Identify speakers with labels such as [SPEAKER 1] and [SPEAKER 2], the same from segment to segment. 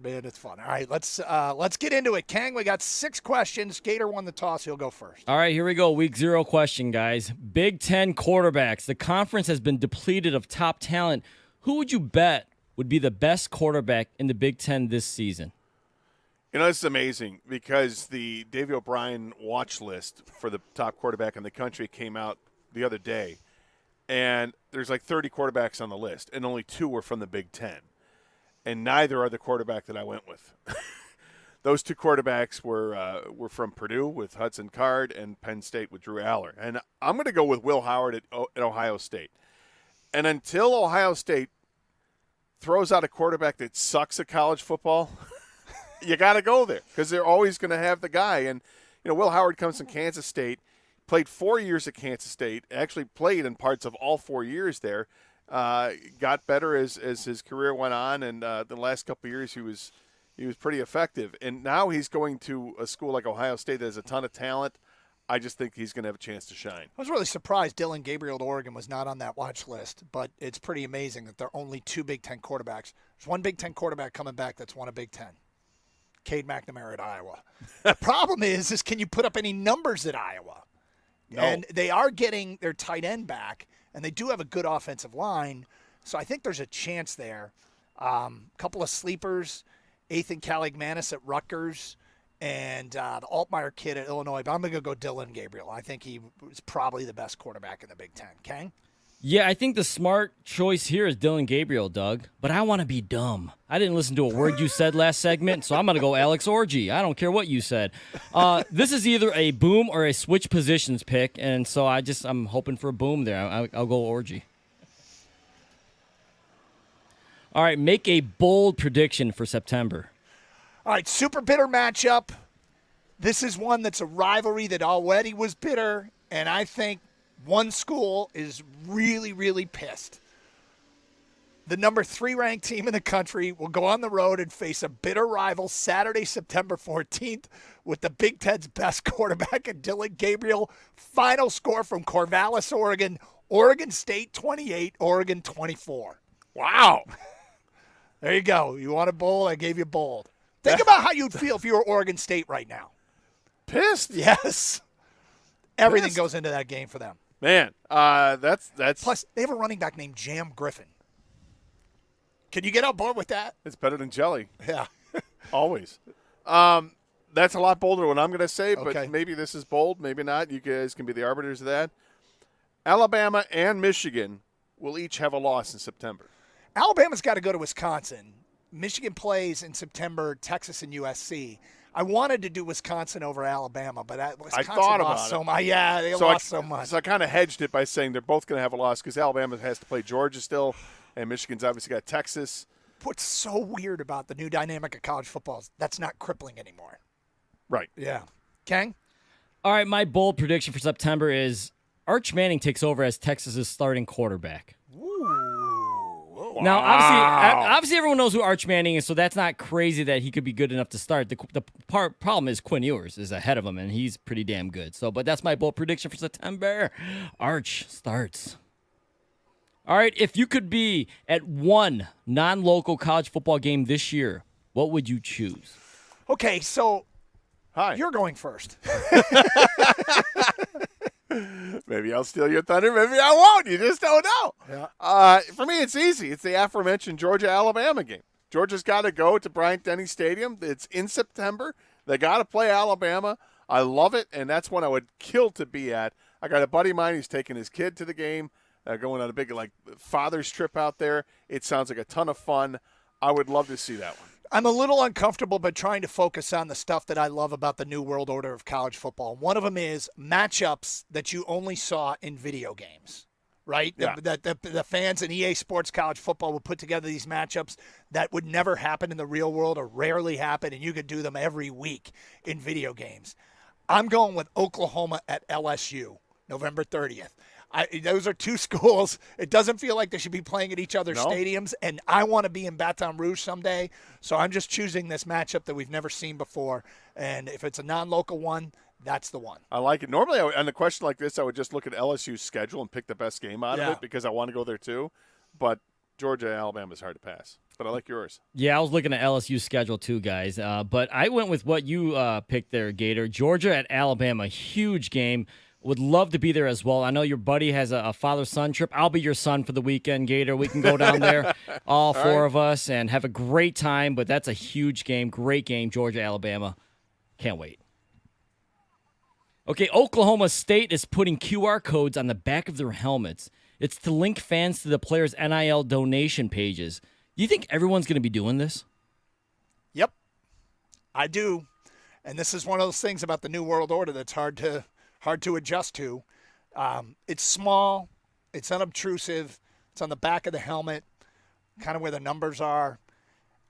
[SPEAKER 1] Man, it's fun. All right, let's get into it. Kang, we got 6 questions. Gator won the toss. He'll go first.
[SPEAKER 2] All right, here we go. Week 0 question, guys. Big Ten quarterbacks. The conference has been depleted of top talent. Who would you bet would be the best quarterback in the Big Ten this season?
[SPEAKER 3] This is amazing because the Davey O'Brien watch list for the top quarterback in the country came out the other day, and there's like 30 quarterbacks on the list, and only 2 were from the Big Ten, and neither are the quarterback that I went with. Those 2 quarterbacks were from Purdue with Hudson Card and Penn State with Drew Aller, and I'm going to go with Will Howard at Ohio State. And until Ohio State throws out a quarterback that sucks at college football, you got to go there because they're always going to have the guy. And, Will Howard comes from Kansas State, played 4 years at Kansas State, actually played in parts of all 4 years there, got better as his career went on, and the last couple of years he was pretty effective. And now he's going to a school like Ohio State that has a ton of talent. I just think he's going to have a chance to shine.
[SPEAKER 1] I was really surprised Dylan Gabriel to Oregon was not on that watch list, but it's pretty amazing that there are only 2 Big Ten quarterbacks. There's one Big Ten quarterback coming back that's won a Big Ten. Cade McNamara at Iowa. The problem is can you put up any numbers at Iowa?
[SPEAKER 3] No.
[SPEAKER 1] And they are getting their tight end back, and they do have a good offensive line, so I think there's a chance there. Couple of sleepers, Ethan Caligmanis at Rutgers, and the Altmaier kid at Illinois. But I'm going to go Dylan Gabriel. I think he was probably the best quarterback in the Big Ten. Kang?
[SPEAKER 2] Yeah, I think the smart choice here is Dylan Gabriel, Doug. But I want to be dumb. I didn't listen to a word you said last segment, so I'm going to go Alex Orgy. I don't care what you said. This is either a boom or a switch positions pick, and so I'm hoping for a boom there. I'll go Orgy. All right, make a bold prediction for September.
[SPEAKER 1] All right, super bitter matchup. This is one that's a rivalry that already was bitter, and I think one school is really, really pissed. The number 3 ranked team in the country will go on the road and face a bitter rival Saturday, September 14th with the Big Ten's best quarterback and Dylan Gabriel. Final score from Corvallis, Oregon. Oregon State 28, Oregon 24.
[SPEAKER 3] Wow.
[SPEAKER 1] There you go. You want a bold? I gave you bold. Think about how you'd feel if you were Oregon State right now.
[SPEAKER 3] Pissed?
[SPEAKER 1] Yes. Everything goes into that game for them.
[SPEAKER 3] Man, that's
[SPEAKER 1] Plus, they have a running back named Jam Griffin. Can you get on board with that?
[SPEAKER 3] it's better than jelly.
[SPEAKER 1] Yeah.
[SPEAKER 3] Always. That's a lot bolder than what I'm going to say, but
[SPEAKER 1] Okay.
[SPEAKER 3] maybe this is bold, maybe not. You guys can be the arbiters of that. Alabama and Michigan will each have a loss in September.
[SPEAKER 1] Alabama's got to go to Wisconsin. Michigan plays in September, Texas and USC. I wanted to do Wisconsin over Alabama, but Wisconsin
[SPEAKER 3] thought
[SPEAKER 1] lost
[SPEAKER 3] about
[SPEAKER 1] so
[SPEAKER 3] it.
[SPEAKER 1] much. Yeah, they lost so much.
[SPEAKER 3] So I kind of hedged it by saying they're both going to have a loss because Alabama has to play Georgia still, and Michigan's obviously got Texas.
[SPEAKER 1] What's so weird about the new dynamic of college football is that's not crippling anymore.
[SPEAKER 3] Right.
[SPEAKER 1] Yeah. Kang?
[SPEAKER 2] All right, my bold prediction for September is Arch Manning takes over as Texas's starting quarterback. Now, obviously, everyone knows who Arch Manning is, so that's not crazy that he could be good enough to start. The problem is Quinn Ewers is ahead of him, and he's pretty damn good. But that's my bold prediction for September. Arch starts. All right, if you could be at one non-local college football game this year, what would you choose?
[SPEAKER 1] Okay, so
[SPEAKER 3] Hi.
[SPEAKER 1] you're going first.
[SPEAKER 3] Maybe I'll steal your thunder. Maybe I won't. You just don't know.
[SPEAKER 1] Yeah.
[SPEAKER 3] For me, it's easy. It's the aforementioned Georgia-Alabama game. Georgia's got to go to Bryant-Denny Stadium. It's in September. They got to play Alabama. I love it, and that's one I would kill to be at. I got a buddy of mine who's taking his kid to the game, going on a big father's trip out there. It sounds like a ton of fun. I would love to see that one.
[SPEAKER 1] I'm a little uncomfortable, but trying to focus on the stuff that I love about the new world order of college football. One of them is matchups that you only saw in video games, right?
[SPEAKER 3] Yeah.
[SPEAKER 1] The fans in EA Sports College Football would put together these matchups that would never happen in the real world or rarely happen, and you could do them every week in video games. I'm going with Oklahoma at LSU, November 30th. Those are 2 schools. It doesn't feel like they should be playing at each other's stadiums, and I want to be in Baton Rouge someday, so I'm just choosing this matchup that we've never seen before, and if it's a non-local one, that's the one.
[SPEAKER 3] I like it. Normally, on a question like this, I would just look at LSU's schedule and pick the best game out of
[SPEAKER 1] Yeah.
[SPEAKER 3] it because I want to go there too. But Georgia, Alabama is hard to pass, but I like yours.
[SPEAKER 2] Yeah, I was looking at LSU's schedule too, guys. But I went with what you picked there, Gator. Georgia at Alabama, huge game. Would love to be there as well. I know your buddy has a father-son trip. I'll be your son for the weekend, Gator. We can go down there, all four of us, and have a great time. But that's a huge game, great game, Georgia, Alabama. Can't wait. Okay, Oklahoma State is putting QR codes on the back of their helmets. It's to link fans to the players' NIL donation pages. Do you think everyone's going to be doing this?
[SPEAKER 1] Yep, I do. And this is one of those things about the New World Order that's hard to adjust to. It's small. It's unobtrusive. It's on the back of the helmet, kind of where the numbers are.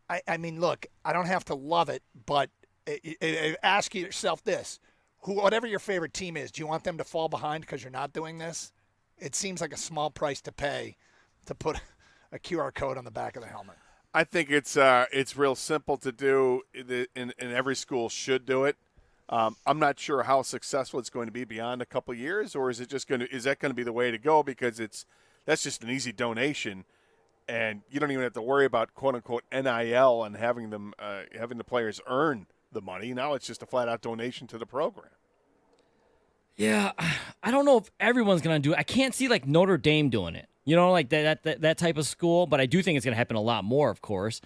[SPEAKER 1] I mean, look, I don't have to love it, but ask yourself this. Whatever your favorite team is, do you want them to fall behind because you're not doing this? It seems like a small price to pay to put a QR code on the back of the helmet.
[SPEAKER 3] I think it's real simple to do, and every school should do it. I'm not sure how successful it's going to be beyond a couple years, or is that going to be the way to go? Because that's just an easy donation, and you don't even have to worry about quote unquote NIL and having the players earn the money. Now it's just a flat out donation to the program.
[SPEAKER 2] Yeah, I don't know if everyone's going to do it. I can't see like Notre Dame doing it. You know, like that type of school, but I do think it's going to happen a lot more, of course.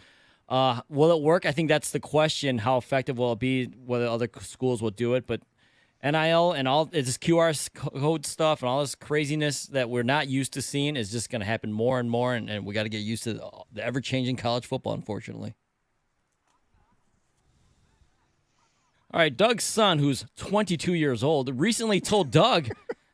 [SPEAKER 2] Will it work? I think that's the question. How effective will it be? Whether other schools will do it, but NIL and all this QR code stuff and all this craziness that we're not used to seeing is just going to happen more and more, and we got to get used to the ever-changing college football, unfortunately. All right, Doug's son, who's 22 years old, recently told Doug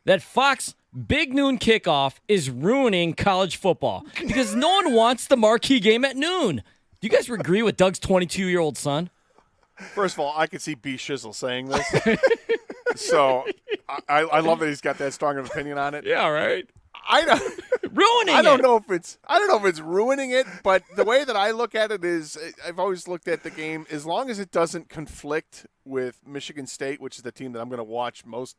[SPEAKER 2] that Fox Big Noon Kickoff is ruining college football because no one wants the marquee game at noon. Do you guys agree with Doug's 22-year-old son?
[SPEAKER 3] First of all, I could see B. Shizzle saying this. So I love that he's got that strong of an opinion on it.
[SPEAKER 2] Yeah, right.
[SPEAKER 3] I don't know if it's ruining it, but the way that I look at it is I've always looked at the game as long as it doesn't conflict with Michigan State, which is the team that I'm going to watch most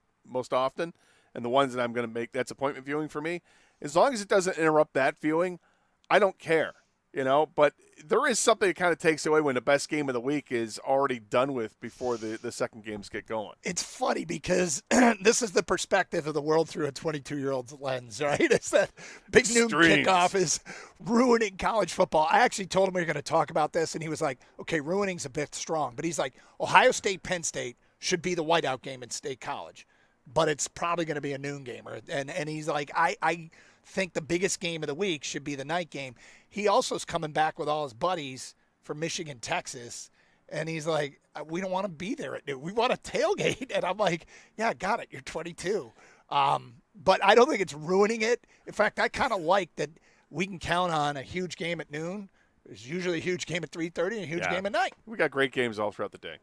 [SPEAKER 3] often, and the ones that I'm going to make that's appointment viewing for me. As long as it doesn't interrupt that viewing, I don't care. But there is something that kind of takes away when the best game of the week is already done with before the second games get going.
[SPEAKER 1] It's funny because this is the perspective of the world through a 22-year-old's lens, right? It's that Big Noon Kickoff is ruining college football. I actually told him we were going to talk about this, and he was like, okay, ruining's a bit strong. But he's like, Ohio State, Penn State should be the whiteout game in State College, but it's probably going to be a noon game. And he's like, I think the biggest game of the week should be the night game. He also is coming back with all his buddies from Michigan, Texas, and he's like, we don't want to be there at noon. We want to tailgate. And I'm like, yeah, got it. You're 22. But I don't think it's ruining it. In fact, I kind of like that we can count on a huge game at noon. There's usually a huge game at 3:30 and a huge game at night.
[SPEAKER 3] We got great games all throughout the day.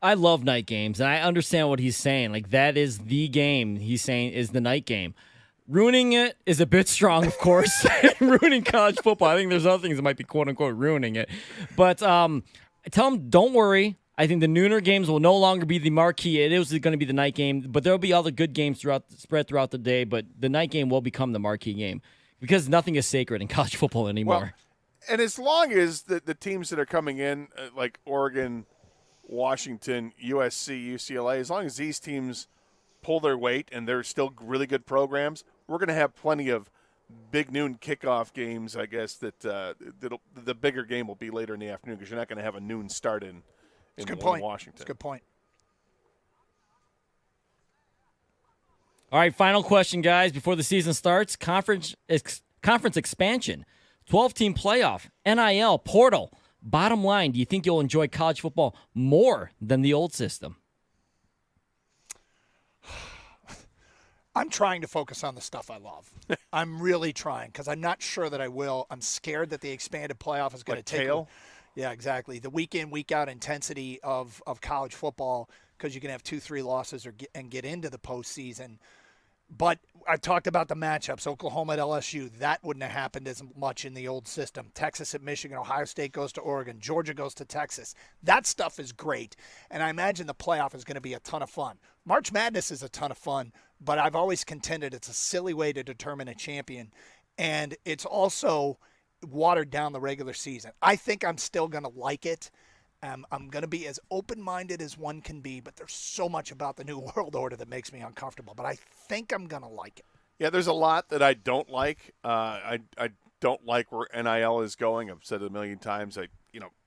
[SPEAKER 2] I love night games, and I understand what he's saying. Like, that is the game he's saying is the night game. Ruining it is a bit strong, of course. Ruining college football. I think there's other things that might be quote-unquote ruining it. But tell him, don't worry. I think the nooner games will no longer be the marquee. It is going to be the night game, but there will be other good games spread throughout the day, but the night game will become the marquee game because nothing is sacred in college football anymore.
[SPEAKER 3] Well, and as long as the teams that are coming in, like Oregon, Washington, USC, UCLA, as long as these teams pull their weight and they're still really good programs, we're going to have plenty of Big Noon Kickoff games, I guess, the bigger game will be later in the afternoon because you're not going to have a noon start in Washington.
[SPEAKER 1] That's a good point.
[SPEAKER 2] All right, final question, guys, before the season starts. Conference expansion, 12-team playoff, NIL, portal. Bottom line, do you think you'll enjoy college football more than the old system?
[SPEAKER 1] I'm trying to focus on the stuff I love. I'm really trying because I'm not sure that I will. I'm scared that the expanded playoff is going to take – yeah, exactly. The week in, week out intensity of college football because you can have 2-3 losses and get into the postseason. But I talked about the matchups. Oklahoma at LSU, that wouldn't have happened as much in the old system. Texas at Michigan, Ohio State goes to Oregon, Georgia goes to Texas. That stuff is great, and I imagine the playoff is going to be a ton of fun. March Madness is a ton of fun, but I've always contended it's a silly way to determine a champion, and it's also watered down the regular season. I think I'm still going to like it. I'm going to be as open-minded as one can be, but there's so much about the New World Order that makes me uncomfortable. But I think I'm going to like it.
[SPEAKER 3] Yeah, there's a lot that I don't like. I don't like where NIL is going. I've said it a million times.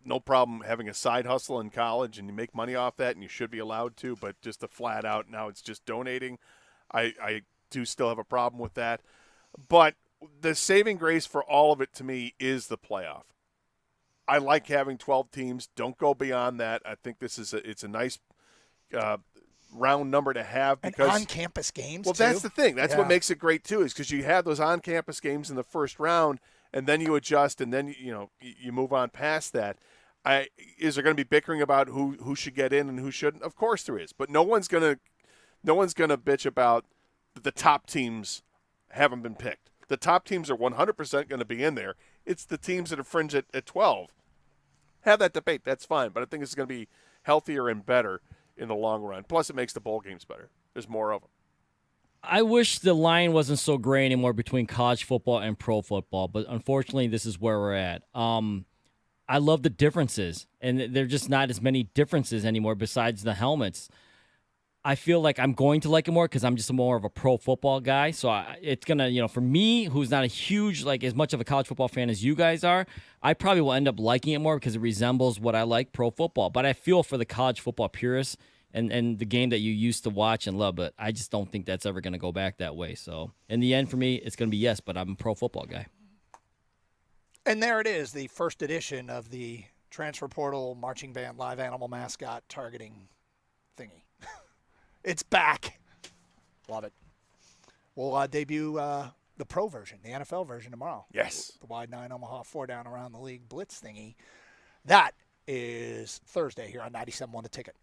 [SPEAKER 3] No problem having a side hustle in college and you make money off that, and you should be allowed to. But just the flat out now, it's just donating. I do still have a problem with that. But the saving grace for all of it to me is the playoff. I like having 12 teams. Don't go beyond that. I think it's a nice round number to have because
[SPEAKER 1] and on-campus games.
[SPEAKER 3] Well,
[SPEAKER 1] too.
[SPEAKER 3] That's the thing. That's what makes it great too, is because you have those on-campus games in the first round, and then you adjust, and then you move on past that. Is there going to be bickering about who should get in and who shouldn't? Of course there is, but no one's gonna bitch about the top teams haven't been picked. The top teams are 100% going to be in there. It's the teams that are fringe at 12. Have that debate. That's fine. But I think it's going to be healthier and better in the long run. Plus, it makes the bowl games better. There's more of them.
[SPEAKER 2] I wish the line wasn't so gray anymore between college football and pro football, but unfortunately, this is where we're at. I love the differences, and there are just not as many differences anymore besides the helmets. I feel like I'm going to like it more because I'm just more of a pro football guy. So it's going to, for me, who's not a huge, as much of a college football fan as you guys are, I probably will end up liking it more because it resembles what I like, pro football. But I feel for the college football purists and the game that you used to watch and love, but I just don't think that's ever going to go back that way. So in the end, for me, it's going to be yes, but I'm a pro football guy.
[SPEAKER 1] And there it is, the first edition of the transfer portal marching band live animal mascot targeting thingy. It's back. Love it. We'll debut the pro version, the NFL version tomorrow.
[SPEAKER 3] Yes.
[SPEAKER 1] The wide 9 Omaha 4 down around the league blitz thingy. That is Thursday here on 97.1 The Ticket.